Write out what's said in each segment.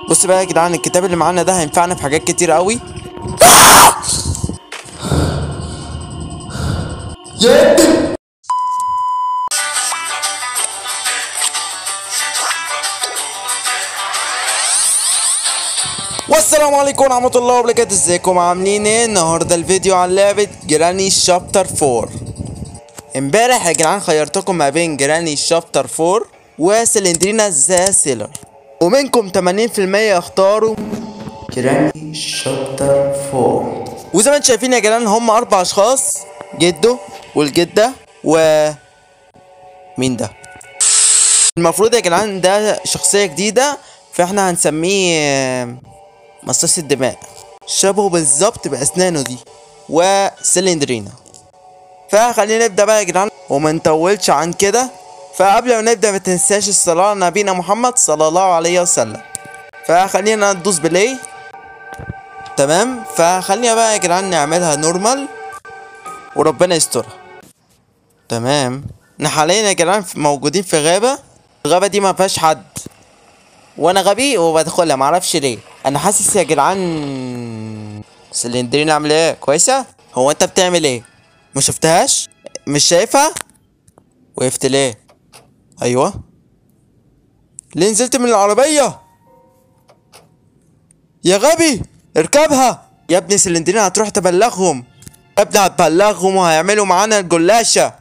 بص بقى يا جدعان، الكتاب اللي معانا ده هينفعنا في حاجات كتير قوي. والسلام عليكم ورحمة الله وبركاته. ازيكم عاملين ايه؟ النهارده الفيديو عن لعبة جراني شابتر 4. امبارح يا جدعان خيرتكم ما بين جراني شابتر 4 وسلندرينا ذا سيلر، ومنكم 80% اختاروا جراني شابتر 4. وزي ما انتم شايفين يا جدعان هم 4 اشخاص، جده والجدة مين ده؟ المفروض يا جدعان ده شخصية جديدة، فاحنا هنسميه مصاص الدماء، شبهه بالظبط بأسنانه دي وسلندرينا. فخلينا نبدأ بقى يا جدعان وما نطولش عن كده. فقبل ما نبدأ ما تنساش الصلاة على نبينا محمد صلى الله عليه وسلم. فخلينا ندوس بلاي. تمام، فخلينا بقى يا جدعان نعملها نورمال وربنا يسترها. تمام، احنا حاليا يا جدعان موجودين في غابة. الغابة دي ما فيهاش حد، وانا غبي وبدخلها معرفش ليه. انا حاسس يا جدعان سلندرينا عامله ايه كويسه. هو انت بتعمل ايه؟ ما شفتهاش؟ مش شايفها؟ وقفت ليه؟ ايوه، ليه نزلت من العربيه يا غبي؟ اركبها يا ابني. سلندرينا هتروح تبلغهم يا ابني، هتبلغهم وهيعملوا معانا الجلاشه.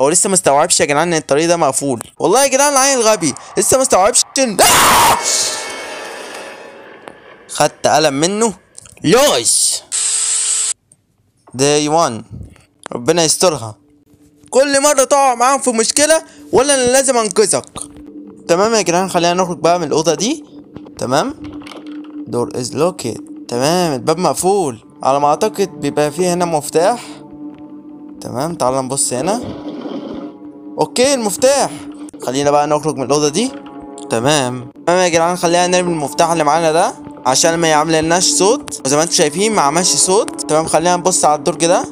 هو لسه مستوعبش يا جدعان ان الطريق ده مقفول. والله يا جدعان العيل الغبي لسه مستوعبش خدت قلم منه. لويس داي 1، ربنا يسترها. كل مرة تقع معاهم في مشكلة ولا انا لازم انقذك. تمام يا جدعان، خلينا نخرج بقى من الأوضة دي. تمام، دور از لوكيد. تمام، الباب مقفول على ما اعتقد، بيبقى فيه هنا مفتاح. تمام، تعال نبص هنا. اوكي المفتاح. خلينا بقى نخرج من الأوضة دي. تمام يا جدعان، خلينا نرمي المفتاح اللي معانا ده عشان ما يعملناش صوت، وزي ما انتم شايفين ما عملش صوت. تمام، خلينا نبص على الدور كده.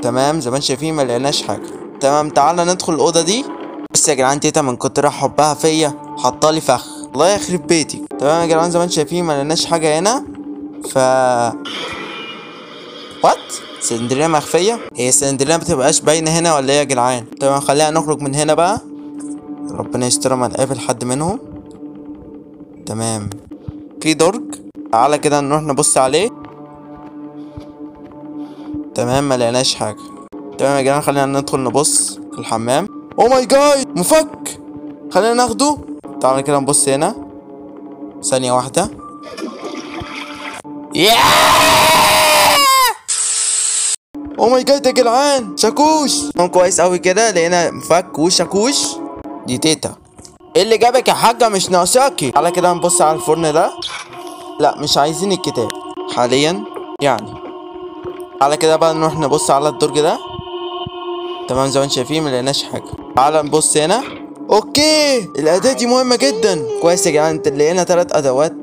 تمام، زي ما انتم شايفين ما لقيناش حاجه. تمام، تعالى ندخل الاوضه دي. بس يا جدعان تيتا من كتر حبها فيا حطالي فخ، الله يخرب بيتي. تمام يا جدعان، زي ما انتم شايفين ما لقيناش حاجه هنا. وات؟ سلندرينا مخفيه؟ هي سلندرينا بتبقاش باينه هنا ولا ايه يا جدعان؟ تمام، خلينا نخرج من هنا بقى، ربنا يستر ما نقابل حد منهم. تمام، في درج، تعالى كده نروح نبص عليه. تمام، ما لقيناش حاجه. تمام يا جدعان، خلينا ندخل نبص في الحمام. او ماي جاد، مفك، خلينا ناخده. تعالى كده نبص هنا، ثانيه واحده. او ماي جاد يا جدعان، شاكوش. كويس قوي كده، لقينا مفك وشاكوش. دي تيتا. ايه اللي جابك يا حاجه؟ مش ناقصاكي. تعالى كده نبص على الفرن ده. لا مش عايزين الكتاب حاليا يعني. تعالى كده بقى نروح نبص على الدرج ده. تمام، زي ما انتم شايفين ملقناش حاجه. تعالى نبص هنا. اوكي، الاداه دي مهمه جدا. كويس يا جدعان، لقينا 3 ادوات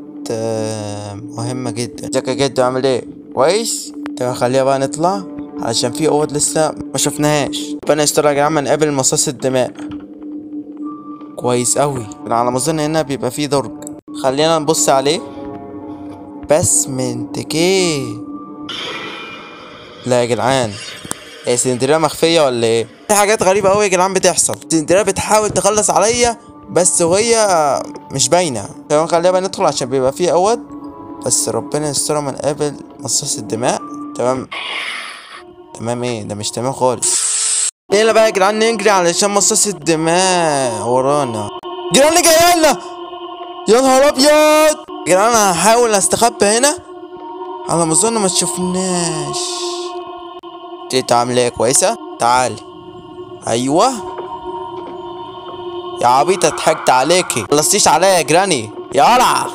مهمه جدا. ازيك يا جدو، عامل ايه؟ كويس. تمام، خلينا بقى نطلع علشان في اوض لسه ما شفناهاش. ربنا يستر يا جدعان ما نقابل مصاص الدماء. كويس قوي، على ما اظن هنا بيبقى فيه درج، خلينا نبص عليه. بس منتكيه. لا يا جدعان، هي سلندرينا مخفيه ولا ايه؟ في حاجات غريبه قوي يا جدعان بتحصل. سلندرينا بتحاول تخلص عليا بس وهي مش باينه. تمام، خلينا بقى ندخل عشان بيبقى فيه اوض، بس ربنا يستر ما نقابل مصاص الدماء. تمام ايه ده؟ مش تمام خالص. يلا بقى يا جدعان نجري علشان مصاص الدماء ورانا. جيراني جايه لنا، يا نهار ابيض يا جدعان. انا هحاول استخبى هنا على ما اظن ما تشوفناش. تيتا عامله ايه؟ كويسه. تعالي. ايوه يا عبيطه، ضحكت عليكي، مخلصتيش عليا يا جراني يا قرع.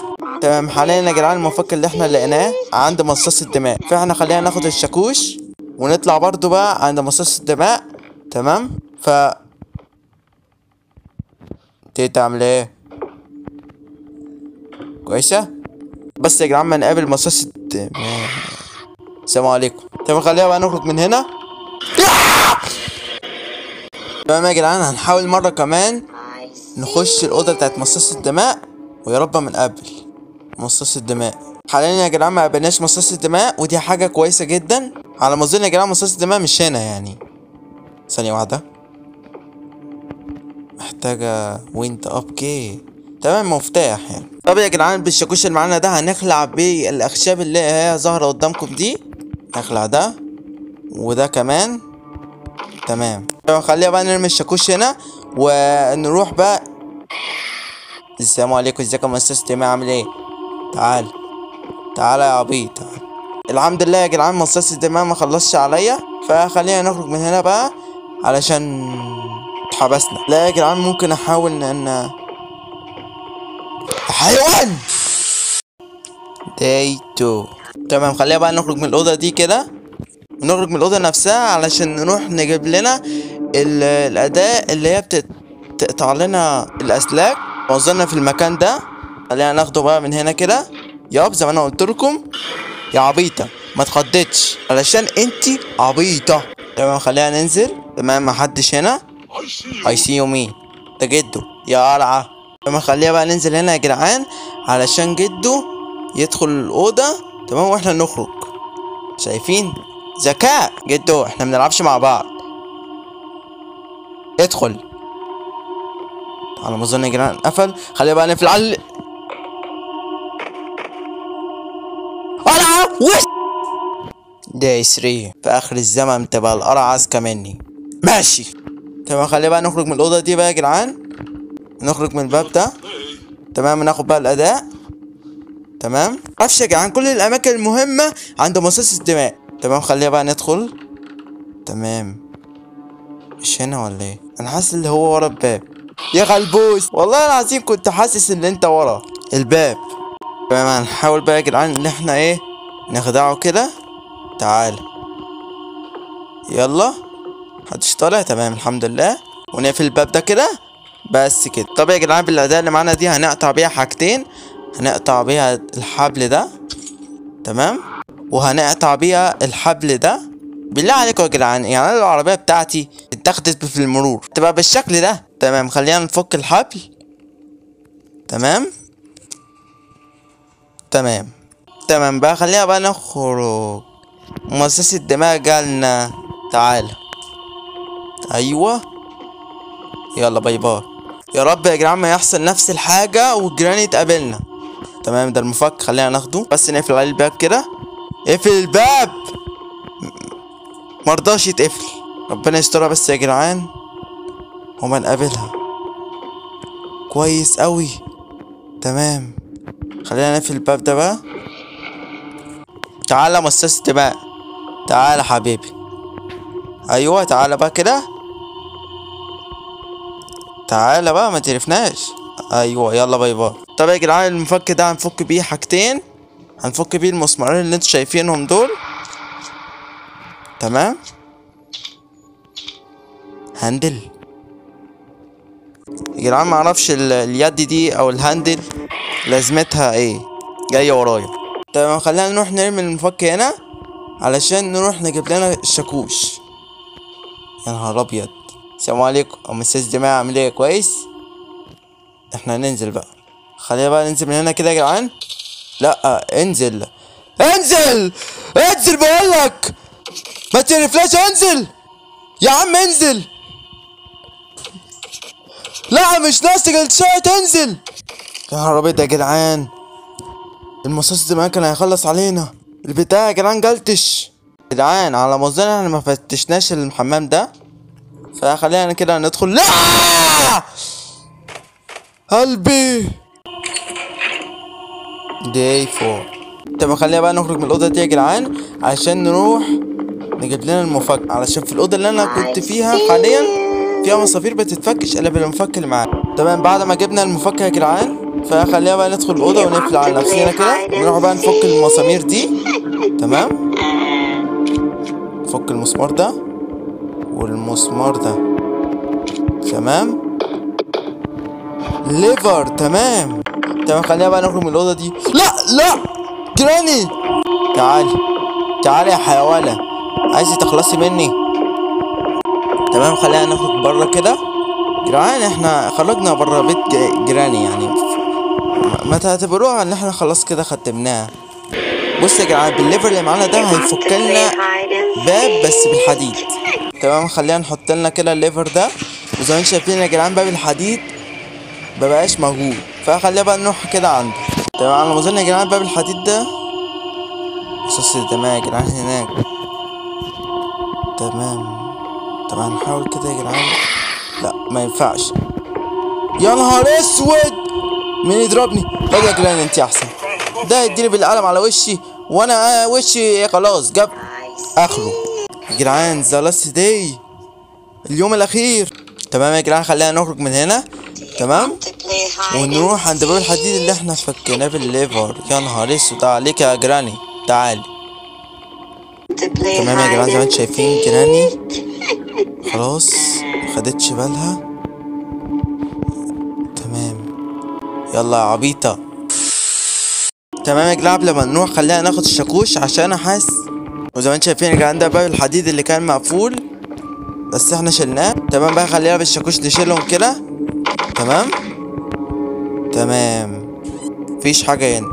تمام، حاليا يا جدعان المفك اللي احنا لقيناه عند مصاص الدماء، فاحنا خلينا ناخد الشاكوش ونطلع برضو بقى عند مصاص الدماء. تمام، تيتا عامله ايه؟ كويسه. بس يا جدعان ما نقابل مصاص الدماء. السلام عليكم. تمام، خلينا بقى نخرج من هنا. تمام يا جدعان، هنحاول مره كمان نخش الاوضه بتاعت مصاص الدماء ويا رب ما نقابل مصاص الدماء. حاليا يا جدعان ما قابلناش مصاص الدماء، ودي حاجة كويسة جدا. على ما اظن يا جدعان مصاص الدماء مش هنا يعني. ثانية واحدة، محتاجة وينت اب كي. تمام، مفتاح يعني. طب يا جدعان بالشاكوش اللي معانا ده هنخلع بالاخشاب اللي هي ظاهرة قدامكم دي. نخلع ده وده كمان. تمام، خلينا بقى نرمي الشاكوش هنا ونروح بقى. السلام عليكم، ازيك يا مؤسس الدماء، عامل ايه؟ تعال تعال يا عبيط، تعال. الحمد لله يا جدعان مصاص الدماء ما خلصش عليا، فخلينا نخرج من هنا بقى علشان اتحبسنا. لا يا جدعان ممكن احاول ان حيوان داي 2. تمام، خلينا بقى نخرج من الاوضه دي كده، ونخرج من الاوضه نفسها علشان نروح نجيب لنا الاداة اللي هي بتقطع لنا الاسلاك. وصلنا في المكان ده، خلينا ناخده بقى من هنا كده. ياب زي ما انا قلت لكم يا عبيطه ما تخضتش علشان انتي عبيطه. تمام، خلينا ننزل. تمام، محدش هنا. اي سي يو مين ده جدو يا قلعه. تمام، خلينا بقى ننزل هنا يا جدعان علشان جدو يدخل الاوضه. تمام، واحنا نخرج. شايفين ذكاء جدو، احنا منلعبش مع بعض. ادخل. على ما اظن يا جدعان قفل. خلينا بقى نقفل على قلعه وش داي 3 في اخر الزمن تبقى القرعه اذكى مني. ماشي. تمام، خلينا بقى نخرج من الاوضه دي بقى يا جدعان. نخرج من الباب ده. تمام، ناخد بقى الاداء. تمام، معرفش يا جدعان كل الاماكن المهمه عند مصاص الدماء. تمام، خلينا بقى ندخل. تمام، مش هنا ولا ايه؟ انا حاسس اللي هو ورا الباب يا غلبوس. والله العظيم كنت حاسس ان انت ورا الباب. تمام، هنحاول بقى يا جدعان ان احنا ايه نخدعه كده. تعال يلا، محدش طالع. تمام الحمد لله، ونقفل الباب ده كده بس كده. طب يا جدعان بالاداة اللي معانا دي هنقطع بيها حاجتين. هنقطع بيها الحبل ده. تمام، وهنقطع بيها الحبل ده. بالله عليكم يا جدعان، يعني انا العربيه بتاعتي اتاخدت في المرور تبقى بالشكل ده. تمام، خلينا نفك الحبل. تمام تمام تمام بقى، خلينا بقى نخرج. مؤسسة الدماء جالنا. تعال. ايوه يلا باي باي. يا رب يا جدعان ما يحصل نفس الحاجه والجيران تقابلنا. تمام، ده المفك خلينا ناخده، بس نقفل عليه الباب كده. اقفل الباب، مرضاش يتقفل. ربنا يسترها بس يا جدعان وما نقابلها. كويس قوي. تمام، خلينا نقفل الباب ده بقى. تعالى مؤسسة الدماء، تعالى حبيبي. ايوه تعالى بقى كده، تعالى بقى ما تعرفناش. ايوه يلا باي باي. طب يا جدعان المفك ده هنفك بيه حاجتين. هنفك بيه المسمارين اللي انتوا شايفينهم دول. تمام، هاندل يا جدعان معرفش اليد دي او الهاندل لازمتها ايه جايه ورايا. تمام، خلينا نروح نرمي المفك هنا علشان نروح نجيب لنا الشاكوش. يا نهار ابيض. السلام عليكم ام استاذ جماعه، عامل ايه؟ كويس. احنا هننزل بقى، خلينا بقى ننزل من هنا كده يا جدعان. لا انزل انزل انزل بقولك، ما تعرفلاش. انزل يا عم انزل. لا مش ناقص جلسات، انزل. يا نهار ابيض يا جدعان، المصاص زمان كان هيخلص علينا. البتاع يا جدعان جلتش. يا جدعان على ما اظن احنا ما فتشناش الحمام ده، فخلينا كده ندخل. لا قلبي داي 4. طب خلينا بقى نخرج من الاوضه دي يا جدعان عشان نروح نجيب لنا المفك، علشان في الاوضه اللي انا كنت فيها حاليا فيها مصافير بتتفكش الا بالمفك اللي معانا. تمام، بعد ما جبنا المفك يا جدعان فخلينا بقى ندخل الاوضه ونقفل على نفسنا كده. نروح بقى نفك المسامير دي. تمام، نفك المسمار ده والمسمار ده. تمام، ليفر. تمام خلينا بقى نخرج من الاوضه دي. لا جراني، تعالي تعالي يا حيوانه، عايزه تخلصي مني. تمام، خلينا نخرج بره كده. جدعان احنا خرجنا بره بيت جيراني يعني، ما تعتبروها ان احنا خلاص كده ختمناها. بص يا جدعان بالليفر اللي معانا ده هيفك لنا باب بس بالحديد. تمام خلينا نحط لنا كده الليفر ده، وزي ما انتم شايفين يا جدعان باب الحديد مبقاش موجود، فخلينا بقى نروح كده عنده. تمام على ما اظن يا جدعان باب الحديد ده مصاص الدماء يا جدعان هناك. تمام طبعا نحاول كده يا جدعان. لا ما ينفعش. يا نهار اسود مين يضربني؟ خد يا جدعان انت احسن. ده يديني بالقلم على وشي وانا وشي خلاص جاب اخره. يا جدعان ذا لاست داي اليوم الاخير. تمام يا جدعان خلينا نخرج من هنا. تمام ونروح عند باب الحديد اللي احنا فكيناه بالليفر. يا نهار اسود عليك يا جراني تعالي. تمام يا جدعان زي ما انتم شايفين جراني خلاص مخدتش بالها. تمام يلا يا عبيطة. تمام يا جدعان قبل ما نروح خلينا ناخد الشاكوش عشان احس. وزي ما انتم شايفين يا جدعان ده باب الحديد اللي كان مقفول بس احنا شلناه. تمام بقى خلينا بالشاكوش نشيلهم كده. تمام تمام مفيش حاجة هنا.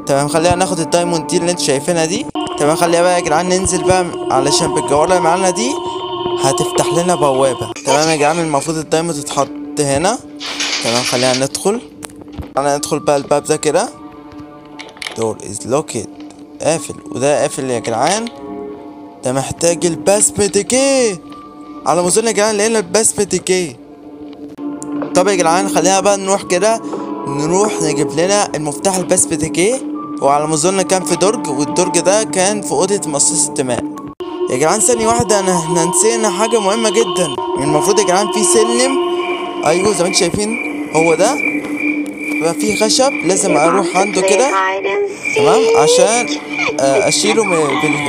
تمام خلينا ناخد الدايموند دي اللي انتوا شايفينها دي. تمام خلينا بقى يا جدعان ننزل بقى علشان بالجوارة اللي معانا دي هتفتح لنا بوابة. تمام يا جدعان المفروض الدايموند تتحط هنا. تمام خلينا ندخل. خلينا ندخل بقى الباب ده كده. دور از لوكيد قافل وده قافل يا جدعان. ده محتاج الباسمتيكي على ما اظن يا جدعان لقينا الباسمتيكي. طب يا جدعان خلينا بقى نروح كده نروح نجيب لنا المفتاح الباسمتيكي. وعلى ما اظن كان في درج والدرج ده كان في اوضه مصاص الدماء. يا جدعان ثانيه واحده احنا نسينا حاجه مهمه جدا. المفروض يا جدعان في سلم ايوه زي ما انتم شايفين هو ده بقى فيه خشب لازم اروح عنده كده. تمام عشان اشيله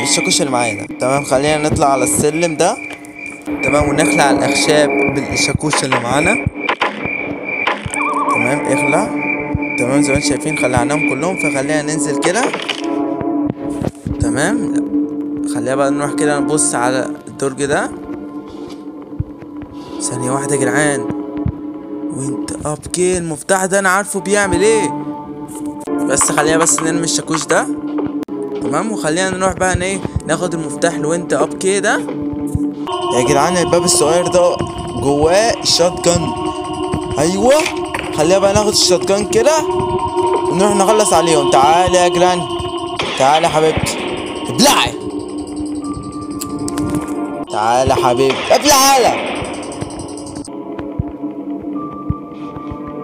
بالشاكوش اللي معانا. تمام خلينا نطلع على السلم ده. تمام ونخلع الاخشاب بالشاكوش اللي معانا. تمام اخلع. تمام زي ما انتم شايفين خلعناهم كلهم فخلينا ننزل كده. تمام خلينا بقى نروح كده نبص على الدرج ده. ثانية واحدة يا جدعان وانت ابكي المفتاح ده انا عارفه بيعمل ايه. بس خلينا بس نرمي الشاكوش ده. تمام وخلينا نروح بقى ايه ناخد المفتاح لوينت ابكي ده. يا جدعان الباب الصغير ده جواه الشوت جن. ايوه خلينا بقى ناخد الشوت جن كده ونروح نخلص عليهم. تعالى يا جراني تعالى يا حبيبتي ابلعي. تعالى يا حبيبي ابلعي.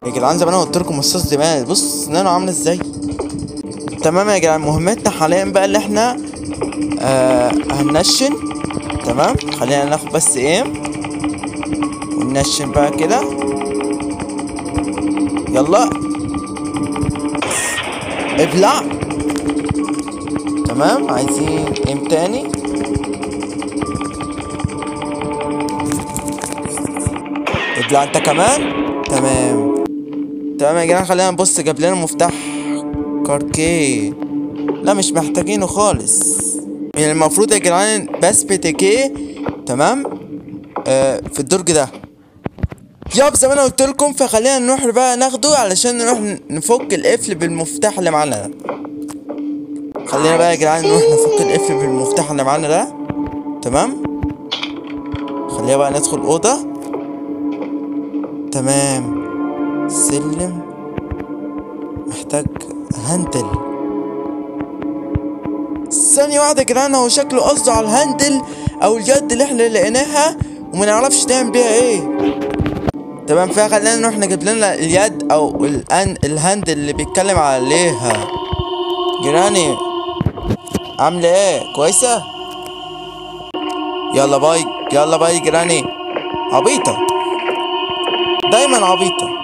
يا جدعان زي ما انا قلت لكم مصاص دماغ بص سنانه عامله ازاي. تمام يا جدعان مهمتنا حاليا بقى اللي احنا هننشن. تمام خلينا ناخد بس وننشن بقى كده. يلا ابلع. تمام عايزين تاني. ابلع انت كمان. تمام تمام يا جدعان خلينا نبص جاب لنا مفتاح كاركي. لا مش محتاجينه خالص. يعني المفروض يا جدعان باسمتيكي. تمام في الدرج ده ياب زي ما انا قلت لكم. فخلينا نروح بقى ناخده علشان نروح نفك القفل بالمفتاح اللي معانا ده. خلينا بقى يا جدعان نروح نفك القفل بالمفتاح اللي معانا ده. تمام خلينا بقى ندخل اوضه. تمام سلم محتاج هاندل. ثانية واحدة يا جدعان هو شكله قصده على الهاندل او اليد اللي احنا لقيناها وما نعرفش نعمل بيها ايه. تمام فخلينا نروح نجيب لنا اليد او الهاندل اللي بيتكلم عليها. جيراني عاملة ايه كويسة؟ يلا باي يلا باي جيراني عبيطة دايما عبيطة.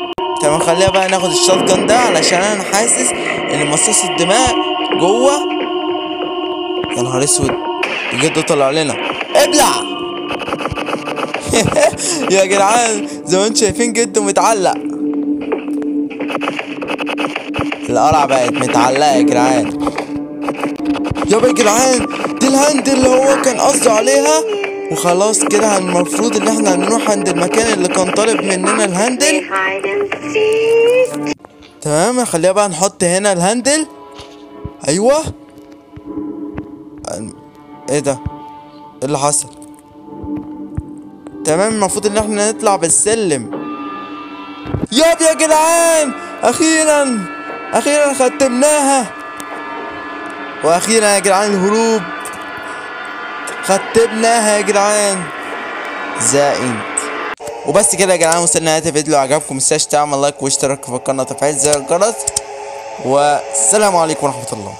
تمام خلينا بقى ناخد الشوت جن ده علشان انا حاسس ان مصاص الدماء جوه. يا نهار اسود بجد طلع لنا ابلع. يا جدعان زي ما انتم شايفين جده متعلق. القرعة بقت متعلقة يا جدعان. يابا يا جدعان دي الهاندل اللي هو كان قصده عليها. وخلاص كده المفروض ان احنا نروح عند المكان اللي كان طالب مننا الهاندل. تمام، نخليها بقى نحط هنا الهاندل. ايوه. ايه ده؟ ايه اللي حصل؟ تمام، المفروض ان احنا نطلع بالسلم. ياب يا جدعان، اخيرا اخيرا ختمناها. واخيرا يا جدعان الهروب ختمناها يا جدعان. زائد. وبس كده يا جدعان، وصلنا لنهاية الفيديو. لو عجبكم متنساش تعمل لايك واشتراك في القناة وتفعيل زر الجرس. والسلام عليكم ورحمة الله.